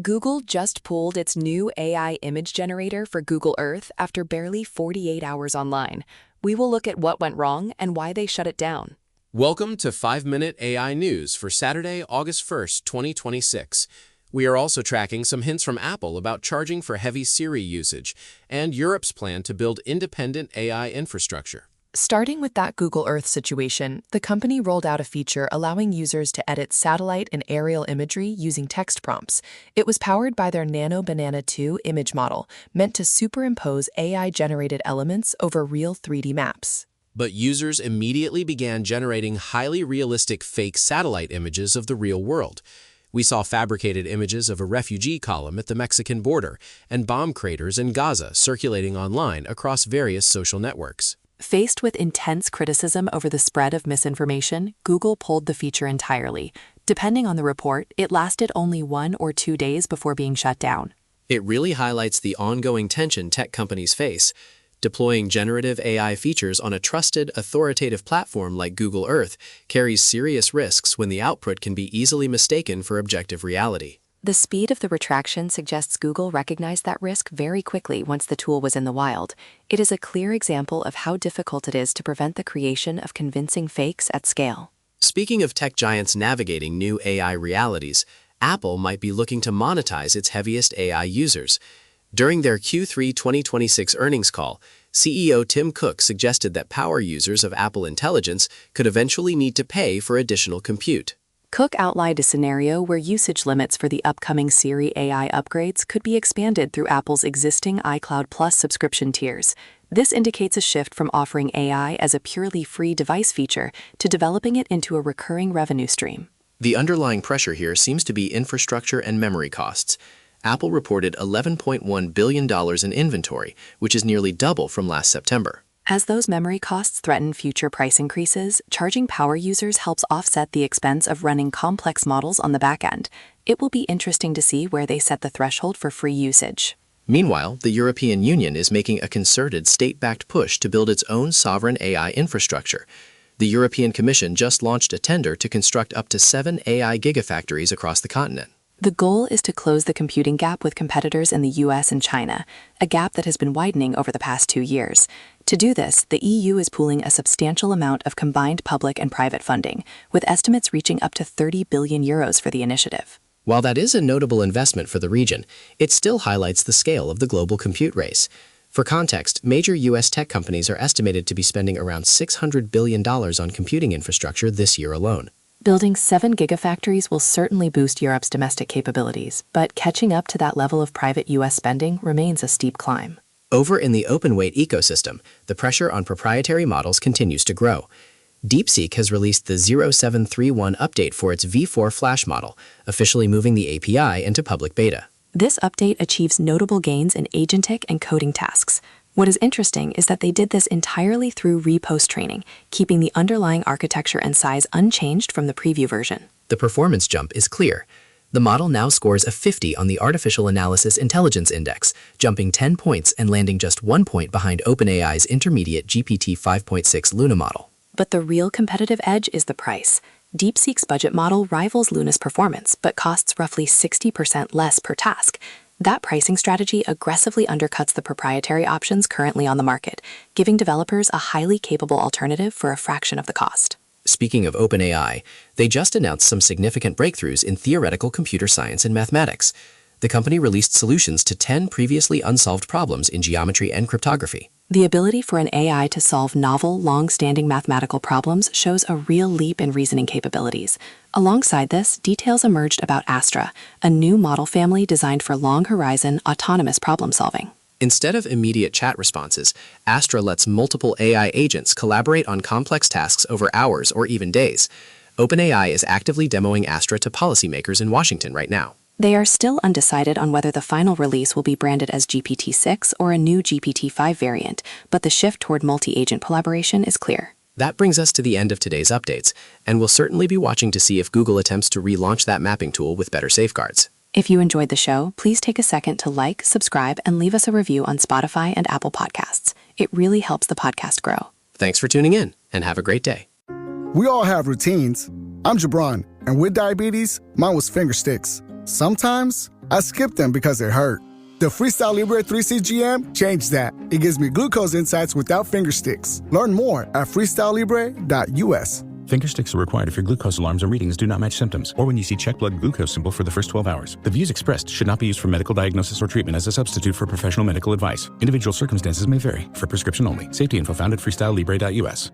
Google just pulled its new AI image generator for Google Earth after barely 48 hours online. We will look at what went wrong and why they shut it down. Welcome to 5-Minute AI News for Saturday, August 1st, 2026. We are also tracking some hints from Apple about charging for heavy Siri usage and Europe's plan to build independent AI infrastructure. Starting with that Google Earth situation, the company rolled out a feature allowing users to edit satellite and aerial imagery using text prompts. It was powered by their Nano Banana 2 image model, meant to superimpose AI-generated elements over real 3D maps. But users immediately began generating highly realistic fake satellite images of the real world. We saw fabricated images of a refugee column at the Mexican border and bomb craters in Gaza circulating online across various social networks. Faced with intense criticism over the spread of misinformation, Google pulled the feature entirely. Depending on the report, it lasted only 1 or 2 days before being shut down. It really highlights the ongoing tension tech companies face. Deploying generative AI features on a trusted, authoritative platform like Google Earth carries serious risks when the output can be easily mistaken for objective reality. The speed of the retraction suggests Google recognized that risk very quickly once the tool was in the wild. It is a clear example of how difficult it is to prevent the creation of convincing fakes at scale. Speaking of tech giants navigating new AI realities, Apple might be looking to monetize its heaviest AI users. During their Q3 2026 earnings call, CEO Tim Cook suggested that power users of Apple Intelligence could eventually need to pay for additional compute. Cook outlined a scenario where usage limits for the upcoming Siri AI upgrades could be expanded through Apple's existing iCloud Plus subscription tiers. This indicates a shift from offering AI as a purely free device feature to developing it into a recurring revenue stream. The underlying pressure here seems to be infrastructure and memory costs. Apple reported $11.1 billion in inventory, which is nearly double from last September. As those memory costs threaten future price increases, charging power users helps offset the expense of running complex models on the back end. It will be interesting to see where they set the threshold for free usage. Meanwhile, the European Union is making a concerted state-backed push to build its own sovereign AI infrastructure. The European Commission just launched a tender to construct up to 7 AI gigafactories across the continent. The goal is to close the computing gap with competitors in the US and China, a gap that has been widening over the past 2 years. To do this, the EU is pooling a substantial amount of combined public and private funding, with estimates reaching up to 30 billion euros for the initiative. While that is a notable investment for the region, it still highlights the scale of the global compute race. For context, major US tech companies are estimated to be spending around $600 billion on computing infrastructure this year alone. Building 7 gigafactories will certainly boost Europe's domestic capabilities, but catching up to that level of private US spending remains a steep climb. Over in the open-weight ecosystem, the pressure on proprietary models continues to grow. DeepSeek has released the 0731 update for its V4 Flash model, officially moving the API into public beta. This update achieves notable gains in agentic and coding tasks. What is interesting is that they did this entirely through repost-training, keeping the underlying architecture and size unchanged from the preview version. The performance jump is clear. The model now scores a 50 on the Artificial Analysis Intelligence Index, jumping 10 points and landing just 1 point behind OpenAI's intermediate GPT 5.6 Luna model. But the real competitive edge is the price. DeepSeek's budget model rivals Luna's performance, but costs roughly 60% less per task. That pricing strategy aggressively undercuts the proprietary options currently on the market, giving developers a highly capable alternative for a fraction of the cost. Speaking of OpenAI, they just announced some significant breakthroughs in theoretical computer science and mathematics. The company released solutions to 10 previously unsolved problems in geometry and cryptography. The ability for an AI to solve novel, long-standing mathematical problems shows a real leap in reasoning capabilities. Alongside this, details emerged about Astra, a new model family designed for long-horizon, autonomous problem-solving. Instead of immediate chat responses, Astra lets multiple AI agents collaborate on complex tasks over hours or even days. OpenAI is actively demoing Astra to policymakers in Washington right now. They are still undecided on whether the final release will be branded as GPT-6 or a new GPT-5 variant, but the shift toward multi-agent collaboration is clear. That brings us to the end of today's updates, and we'll certainly be watching to see if Google attempts to relaunch that mapping tool with better safeguards. If you enjoyed the show, please take a second to like, subscribe, and leave us a review on Spotify and Apple Podcasts. It really helps the podcast grow. Thanks for tuning in, and have a great day. We all have routines. I'm Jabron, and with diabetes, mine was finger sticks. Sometimes I skipped them because they hurt. The Freestyle Libre 3C GM changed that. It gives me glucose insights without finger sticks. Learn more at freestylelibre.us. Finger sticks are required if your glucose alarms or readings do not match symptoms, or when you see check blood glucose symbol for the first 12 hours. The views expressed should not be used for medical diagnosis or treatment as a substitute for professional medical advice. Individual circumstances may vary. For prescription only. Safety info found at freestylelibre.us.